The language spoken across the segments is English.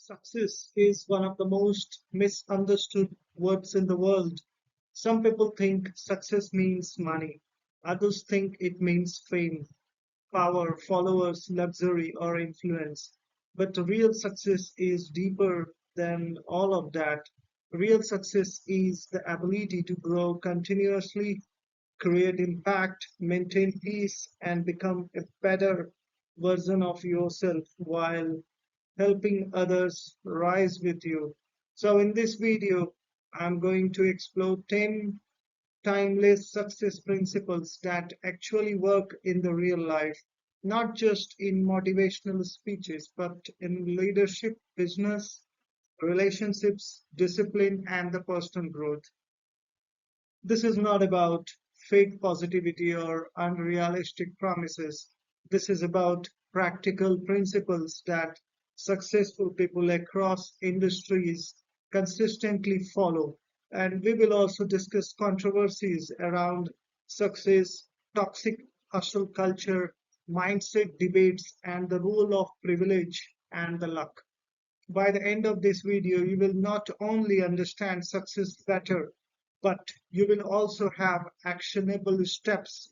Success is one of the most misunderstood words in the world. Some people think success means money, others think it means fame, power, followers, luxury, or influence. But real success is deeper than all of that. Real success is the ability to grow continuously, create impact, maintain peace, and become a better version of yourself while helping others rise with you. So, in this video, I'm going to explore 10 timeless success principles that actually work in the real life, not just in motivational speeches, but in leadership, business, relationships, discipline, and the personal growth. This is not about fake positivity or unrealistic promises. This is about practical principles that successful people across industries consistently follow. And we will also discuss controversies around success, toxic hustle culture, mindset debates, and the role of privilege and the luck. By the end of this video, you will not only understand success better, but you will also have actionable steps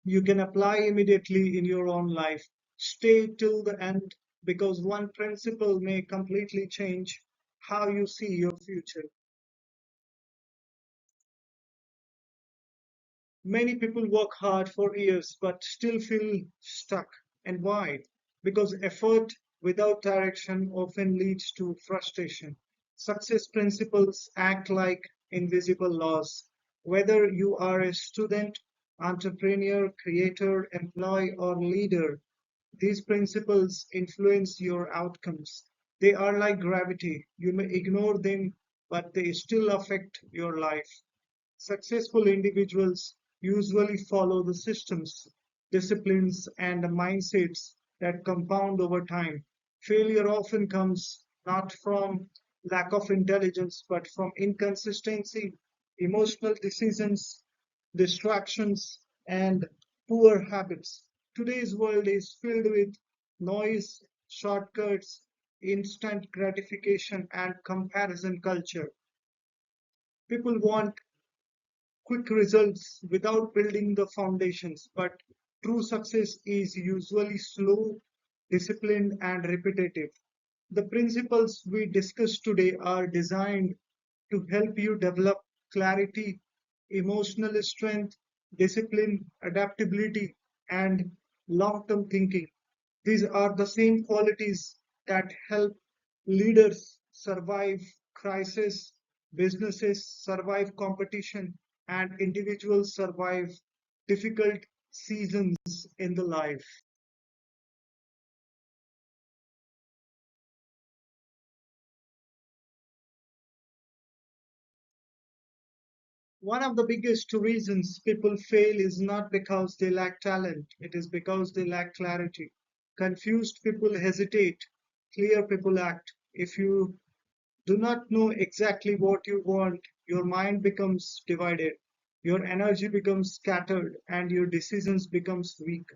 you can apply immediately in your own life. Stay till the end because one principle may completely change how you see your future. Many people work hard for years but still feel stuck. And why? Because effort without direction often leads to frustration. Success principles act like invisible laws. Whether you are a student, entrepreneur, creator, employee, or leader, these principles influence your outcomes. They are like gravity. You may ignore them, but they still affect your life. Successful individuals usually follow the systems, disciplines, and mindsets that compound over time. Failure often comes not from lack of intelligence, but from inconsistency, emotional decisions, distractions, and poor habits. Today's world is filled with noise, shortcuts, instant gratification, and comparison culture. People want quick results without building the foundations. But true success is usually slow, disciplined, and repetitive. The principles we discuss today are designed to help you develop clarity, emotional strength, discipline, adaptability, and long term thinking. These are the same qualities that help leaders survive crisis, businesses survive competition, and individuals survive difficult seasons in the life. One of the biggest reasons people fail is not because they lack talent, it is because they lack clarity. Confused people hesitate, clear people act. If you do not know exactly what you want, your mind becomes divided, your energy becomes scattered, and your decisions becomes weak.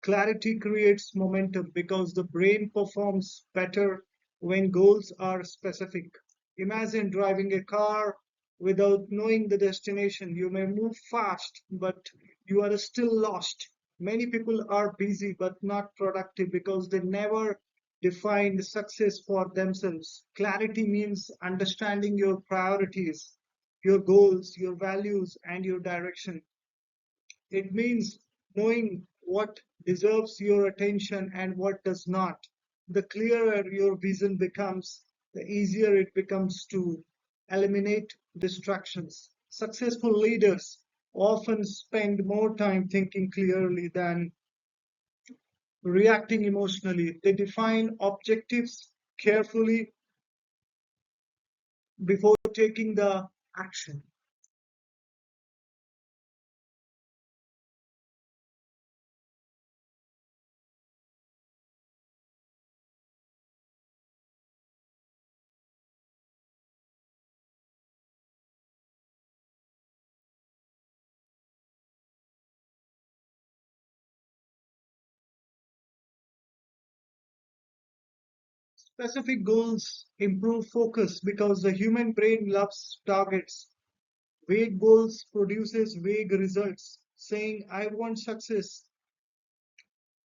Clarity creates momentum because the brain performs better when goals are specific. Imagine driving a car without knowing the destination. You may move fast, but you are still lost. Many people are busy but not productive because they never defined success for themselves. Clarity means understanding your priorities, your goals, your values, and your direction. It means knowing what deserves your attention and what does not. The clearer your vision becomes, the easier it becomes to eliminate distractions. Successful leaders often spend more time thinking clearly than reacting emotionally. They define objectives carefully before taking the action. Specific goals improve focus because the human brain loves targets. Vague goals produces vague results. Saying I want success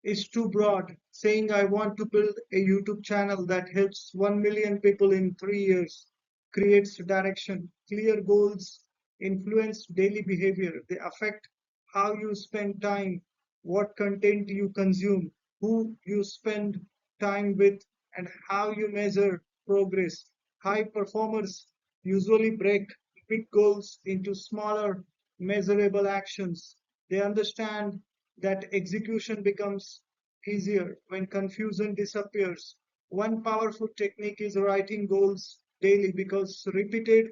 is too broad. Saying I want to build a YouTube channel that helps 1 million people in 3 years creates direction. Clear goals influence daily behavior. They affect how you spend time, what content you consume, who you spend time with, and how you measure progress. High performers usually break big goals into smaller, measurable actions. They understand that execution becomes easier when confusion disappears. One powerful technique is writing goals daily because repeated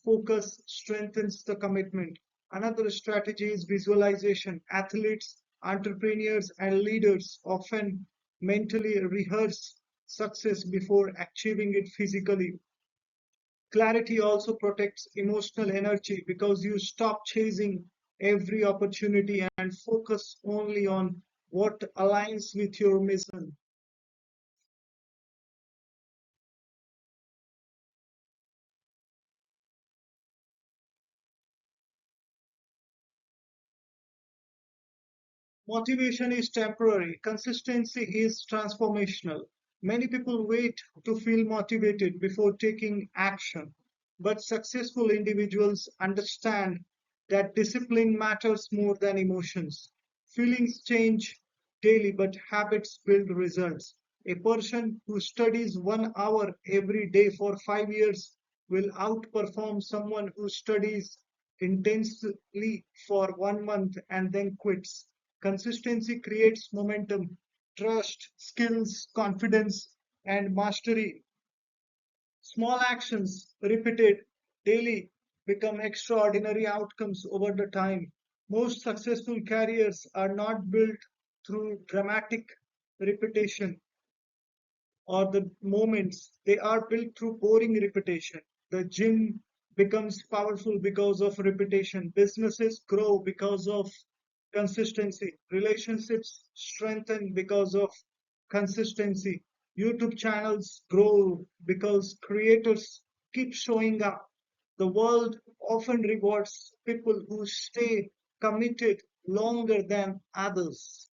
focus strengthens the commitment. Another strategy is visualization. Athletes, entrepreneurs, and leaders often mentally rehearse success before achieving it physically. Clarity also protects emotional energy because you stop chasing every opportunity and focus only on what aligns with your mission. Motivation is temporary, consistency is transformational. Many people wait to feel motivated before taking action, but successful individuals understand that discipline matters more than emotions. Feelings change daily, but habits build results. A person who studies 1 hour every day for 5 years will outperform someone who studies intensely for 1 month and then quits. Consistency creates momentum, trust, skills, confidence, and mastery. Small actions repeated daily become extraordinary outcomes over the time. Most successful careers are not built through dramatic repetition or the moments, they are built through boring repetition. The gym becomes powerful because of repetition. Businesses grow because of consistency. Relationships strengthen because of consistency. YouTube channels grow because creators keep showing up. The world often rewards people who stay committed longer than others.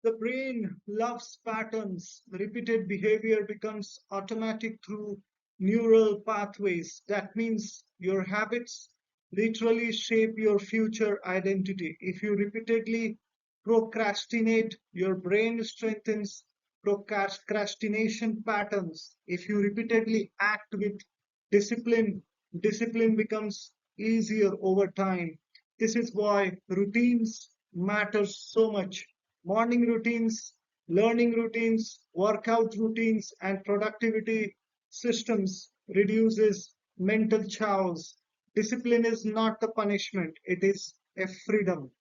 The brain loves patterns. Repeated behavior becomes automatic through neural pathways. That means your habits literally shape your future identity. If you repeatedly procrastinate, your brain strengthens procrastination patterns. If you repeatedly act with discipline, discipline becomes easier over time. This is why routines matter so much. Morning routines, learning routines, workout routines, and productivity systems reduces mental chaos. Discipline is not the punishment, it is a freedom.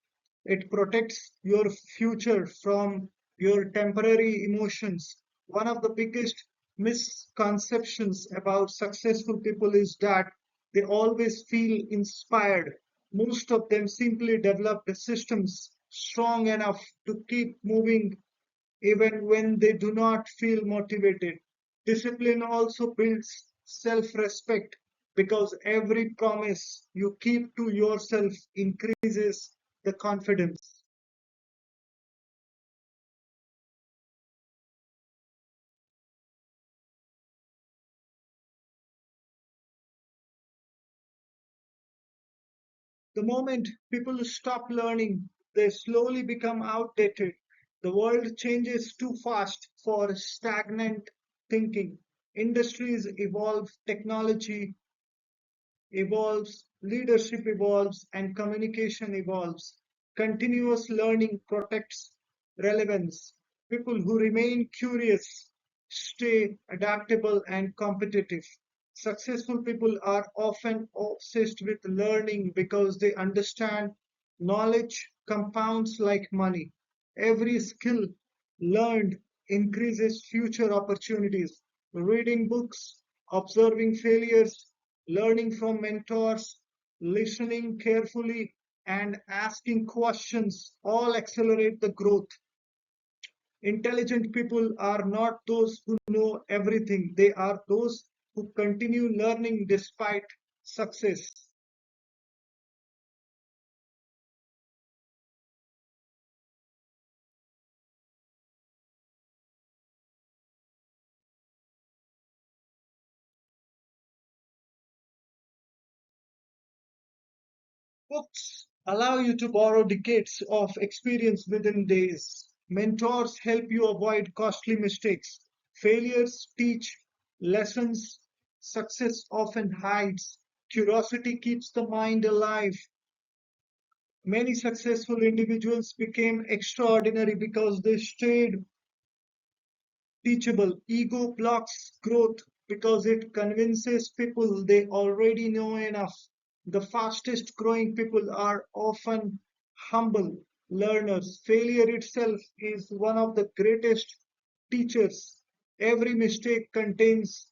It protects your future from your temporary emotions. One of the biggest misconceptions about successful people is that they always feel inspired. Most of them simply develop the systems strong enough to keep moving even when they do not feel motivated. Discipline also builds self respect because every promise you keep to yourself increases the confidence. The moment people stop learning, they slowly become outdated. The world changes too fast for stagnant thinking. Industries evolve, technology evolves, leadership evolves, and communication evolves. Continuous learning protects relevance. People who remain curious stay adaptable and competitive. Successful people are often obsessed with learning because they understand knowledge compounds like money. Every skill learned increases future opportunities. Reading books, observing failures, learning from mentors, listening carefully, and asking questions all accelerate the growth. Intelligent people are not those who know everything, they are those who continue learning despite success. Books allow you to borrow decades of experience within days. Mentors help you avoid costly mistakes. Failures teach lessons. Success often hides. Curiosity keeps the mind alive. Many successful individuals became extraordinary because they stayed teachable. Ego blocks growth because it convinces people they already know enough. The fastest growing people are often humble learners. Failure itself is one of the greatest teachers. Every mistake contains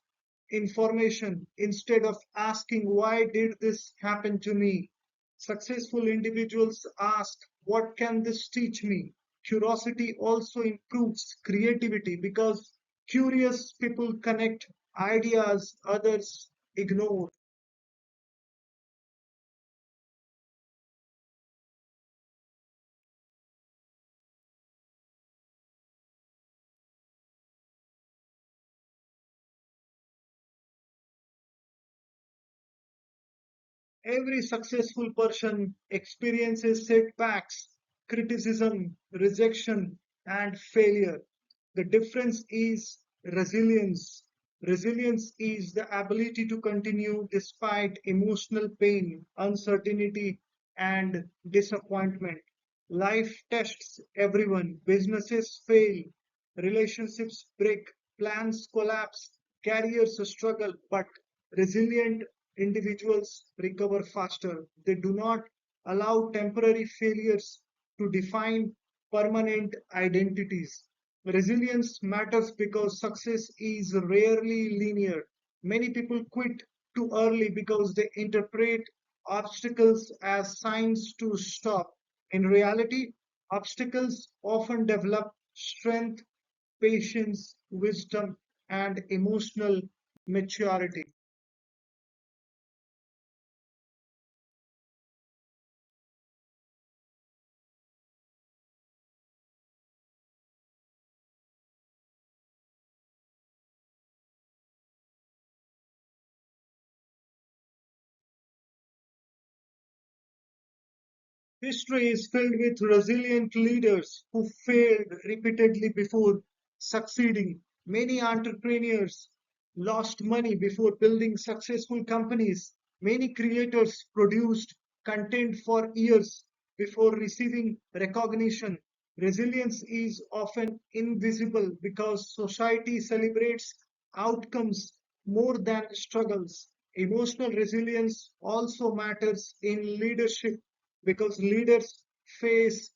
information. Instead of asking, "Why did this happen to me?" Successful individuals ask, "What can this teach me?" Curiosity also improves creativity because curious people connect ideas others ignore. Every successful person experiences setbacks, criticism, rejection, and failure. The difference is resilience. Resilience is the ability to continue despite emotional pain, uncertainty, and disappointment. Life tests everyone. Businesses fail, relationships break, plans collapse, careers struggle, but resilient individuals recover faster. They do not allow temporary failures to define permanent identities. Resilience matters because success is rarely linear. Many people quit too early because they interpret obstacles as signs to stop. In reality, obstacles often develop strength, patience, wisdom, and emotional maturity. History is filled with resilient leaders who failed repeatedly before succeeding. Many entrepreneurs lost money before building successful companies. Many creators produced content for years before receiving recognition. Resilience is often invisible because society celebrates outcomes more than struggles. Emotional resilience also matters in leadership because leaders face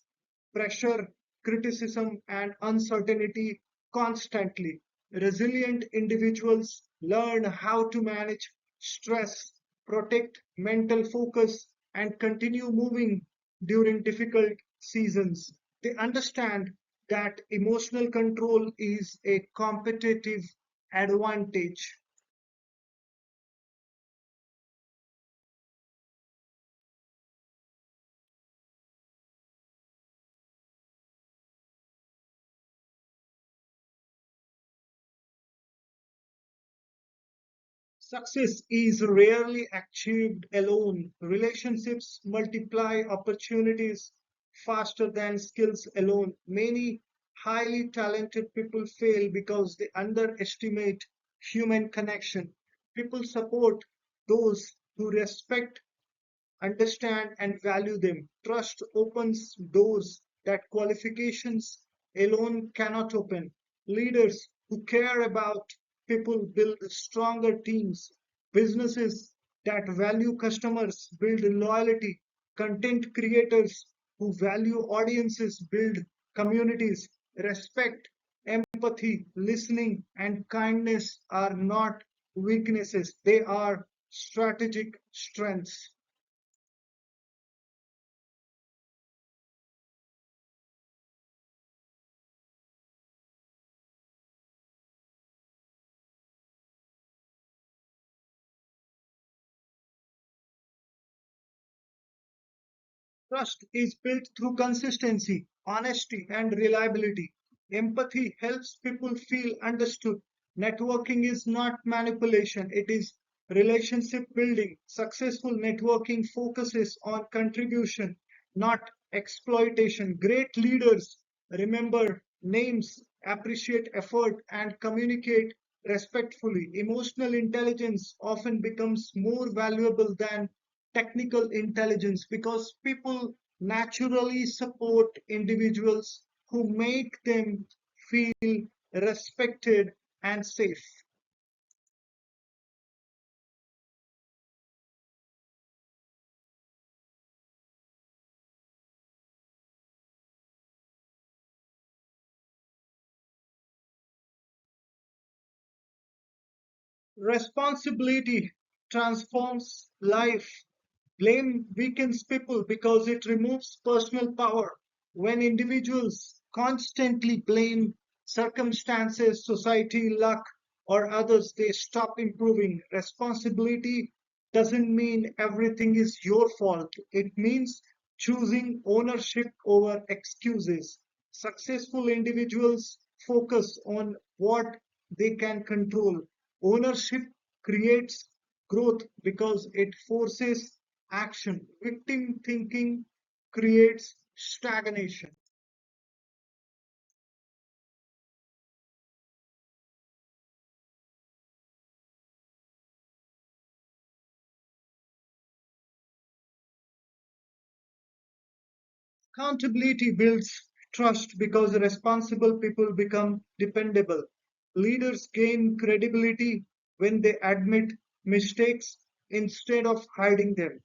pressure, criticism, and uncertainty constantly. Resilient individuals learn how to manage stress, protect mental focus, and continue moving during difficult seasons. They understand that emotional control is a competitive advantage. Success is rarely achieved alone. Relationships multiply opportunities faster than skills alone. Many highly talented people fail because they underestimate human connection. People support those who respect, understand, and value them. Trust opens doors that qualifications alone cannot open. Leaders who care about people build stronger teams. Businesses that value customers build loyalty. Content creators who value audiences build communities. Respect Empathy, listening, and kindness are not weaknesses, they are strategic strengths. Trust is built through consistency, honesty, and reliability. Empathy helps people feel understood. Networking is not manipulation, it is relationship building. Successful networking focuses on contribution, not exploitation. Great leaders remember names, appreciate effort, and communicate respectfully. Emotional intelligence often becomes more valuable than technical intelligence because people naturally support individuals who make them feel respected and safe. Responsibility transforms life. Blame weakens people because it removes personal power. When individuals constantly blame circumstances, society, luck, or others, they stop improving. Responsibility doesn't mean everything is your fault, it means choosing ownership over excuses. Successful individuals focus on what they can control. Ownership creates growth because it forces action. Victim thinking creates stagnation. Accountability builds trust because responsible people become dependable. Leaders gain credibility when they admit mistakes instead of hiding them.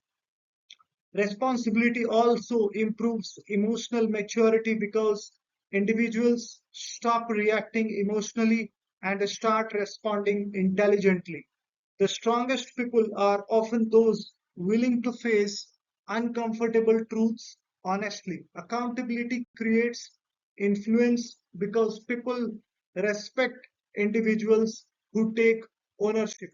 Responsibility also improves emotional maturity because individuals stop reacting emotionally and start responding intelligently. The strongest people are often those willing to face uncomfortable truths honestly. Accountability creates influence because people respect individuals who take ownership.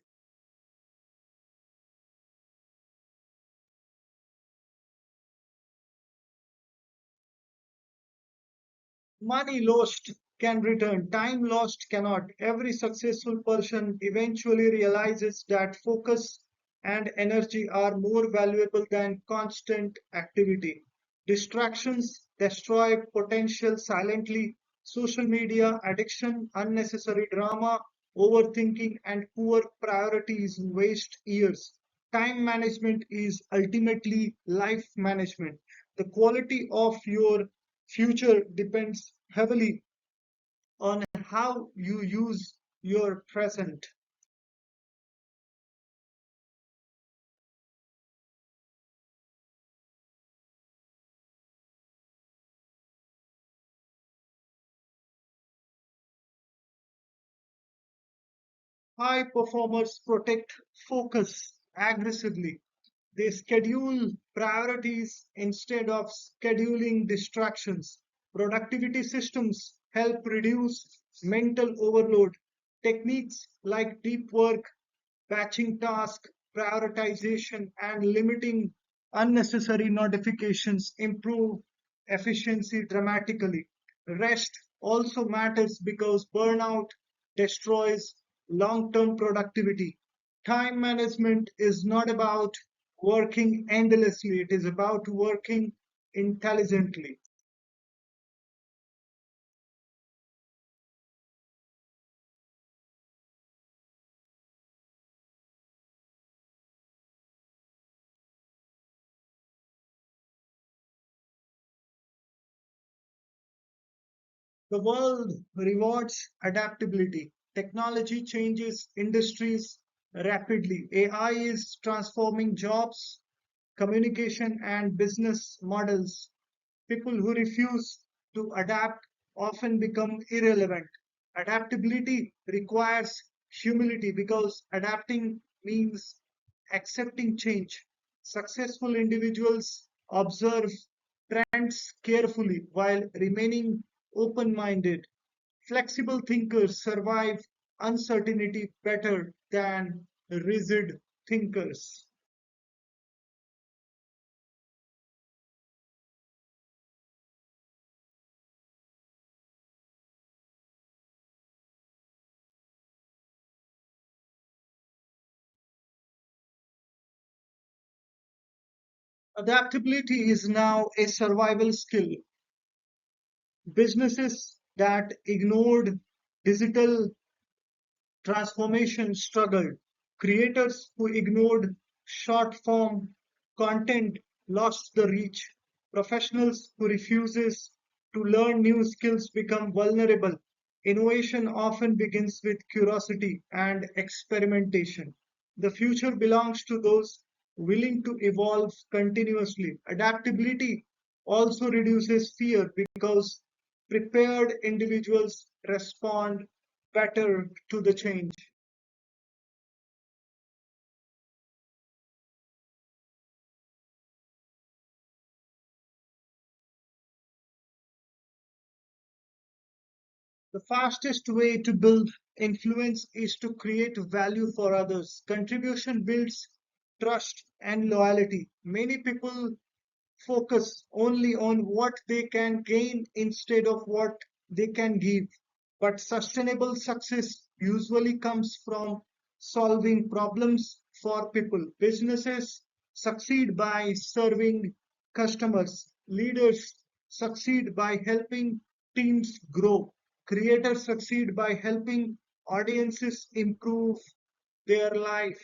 Money lost can return, time lost cannot. Every successful person eventually realizes that focus and energy are more valuable than constant activity. Distractions destroy potential silently. Social media addiction, unnecessary drama, overthinking, and poor priorities waste years. Time management is ultimately life management. The quality of your future depends heavily on how you use your present. High performers protect focus aggressively. They schedule priorities instead of scheduling distractions. Productivity systems help reduce mental overload. Techniques like deep work, batching tasks, prioritization, and limiting unnecessary notifications improve efficiency dramatically. Rest also matters because burnout destroys long term productivity. Time management is not about working endlessly, it is about working intelligently. The world rewards adaptability. Technology changes industries rapidly. AI is transforming jobs, communication, and business models. People who refuse to adapt often become irrelevant. Adaptability requires humility because adapting means accepting change. Successful individuals observe trends carefully while remaining open minded. Flexible thinkers survive uncertainty better than rigid thinkers. Adaptability is now a survival skill. Businesses that ignored digital transformation struggled. Creators who ignored short form content lost the reach. Professionals who refuses to learn new skills become vulnerable. Innovation often begins with curiosity and experimentation. The future belongs to those willing to evolve continuously. Adaptability also reduces fear because prepared individuals respond better to the change. The fastest way to build influence is to create value for others. Contribution builds trust and loyalty. Many people focus only on what they can gain instead of what they can give. But sustainable success usually comes from solving problems for people. Businesses succeed by serving customers, leaders succeed by helping teams grow, creators succeed by helping audiences improve their life.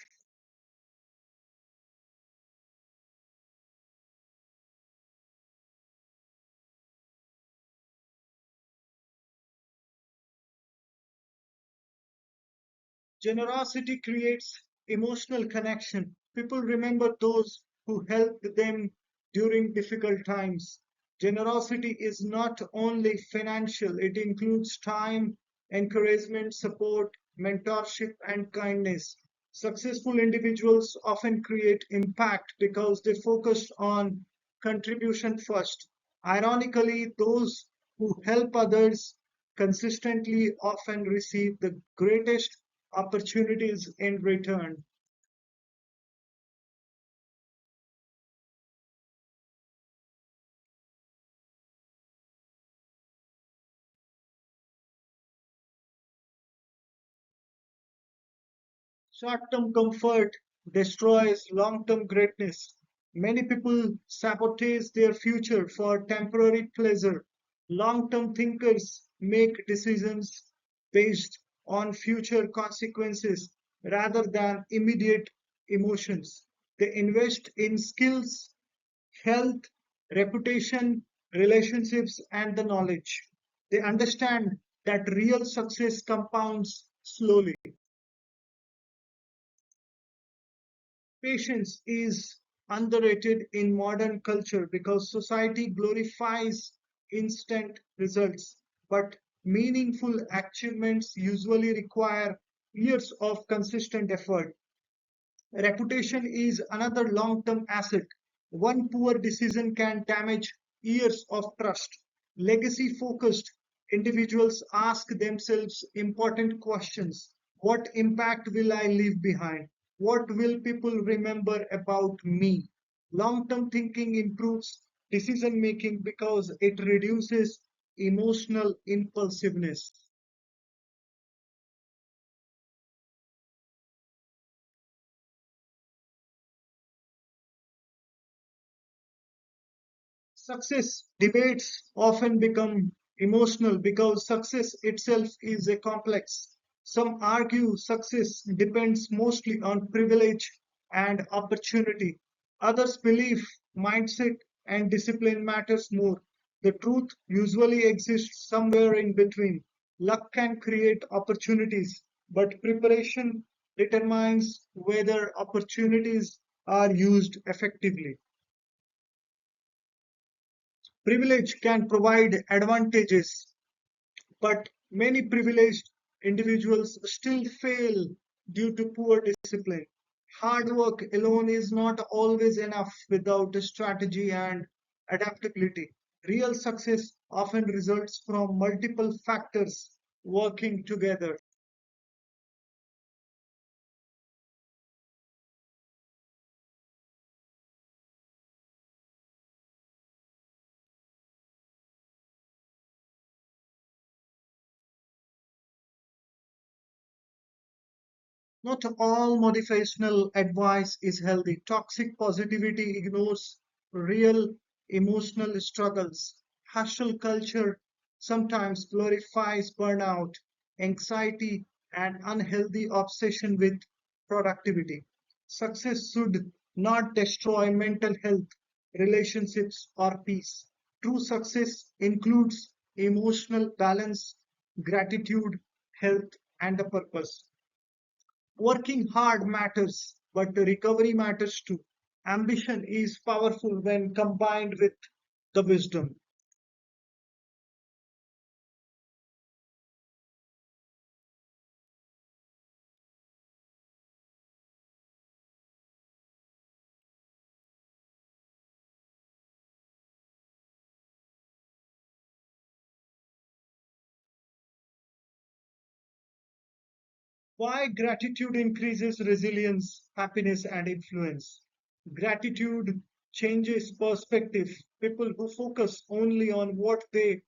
Generosity creates emotional connection. People remember those who helped them during difficult times. Generosity is not only financial, it includes time, encouragement, support, mentorship, and kindness. Successful individuals often create impact because they focus on contribution first. Ironically, those who help others consistently often receive the greatest opportunities in return. Short-term comfort destroys long-term greatness. Many people sabotage their future for temporary pleasure. Long-term thinkers make decisions based on future consequences rather than immediate emotions. They invest in skills, health, reputation, relationships, and the knowledge. They understand that real success compounds slowly. Patience is underrated in modern culture because society glorifies instant results, but meaningful achievements usually require years of consistent effort. Reputation is another long-term asset. One poor decision can damage years of trust. Legacy-focused individuals ask themselves important questions. What impact will I leave behind? What will people remember about me? Long-term thinking improves decision making because it reduces emotional impulsiveness. Success debates often become emotional because success itself is a complex. Some argue success depends mostly on privilege and opportunity. Others believe mindset and discipline matters more. The truth usually exists somewhere in between. Luck can create opportunities, but preparation determines whether opportunities are used effectively. Privilege can provide advantages, but Many privileged individuals still fail due to poor discipline. Hard work alone is not always enough without strategy and adaptability. Real success often results from multiple factors working together. Not all motivational advice is healthy. Toxic positivity ignores real emotional struggles. Hustle culture sometimes glorifies burnout, anxiety, and unhealthy obsession with productivity. Success should not destroy mental health, relationships, or peace. True success includes emotional balance, gratitude, health, and a purpose. Working hard matters, but the recovery matters too. Ambition is powerful when combined with the wisdom. Why gratitude increases resilience, happiness, and influence? Gratitude changes perspective. People who focus only on what they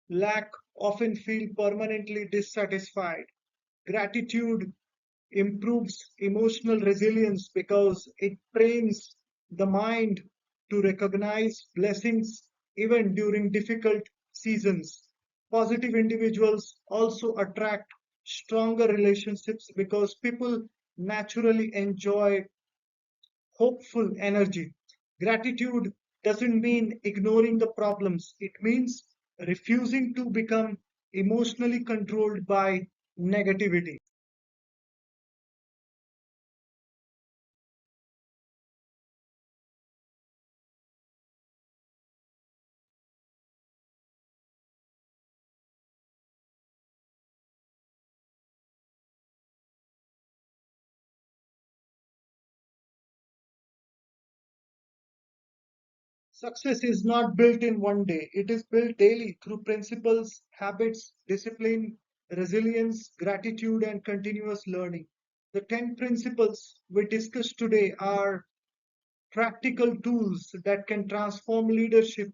lack often feel permanently dissatisfied. Gratitude improves emotional resilience because it trains the mind to recognize blessings even during difficult seasons. Positive individuals also attract stronger relationships because people naturally enjoy hopeful energy. Gratitude doesn't mean ignoring the problems, it means refusing to become emotionally controlled by negativity. Success is not built in one day. It is built daily through principles, habits, discipline, resilience, gratitude, and continuous learning. The 10 principles we discussed today are practical tools that can transform leadership,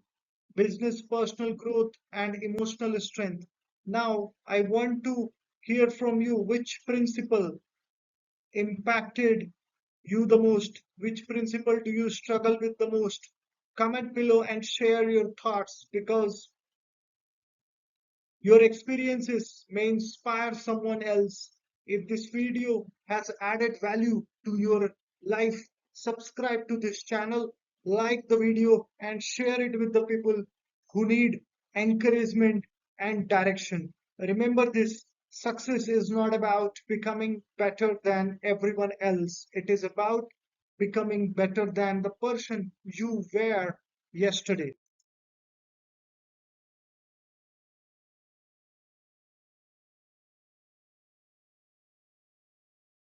business, personal growth, and emotional strength. Now, I want to hear from you which principle impacted you the most? Which principle do you struggle with the most? Comment below and share your thoughts because your experiences may inspire someone else. If this video has added value to your life, subscribe to this channel, like the video, and share it with the people who need encouragement and direction. Remember this, success is not about becoming better than everyone else, it is about becoming better than the person you were yesterday.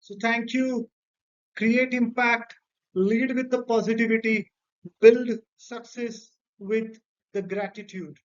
So, thank you. Create impact, lead with the positivity, build success with the gratitude.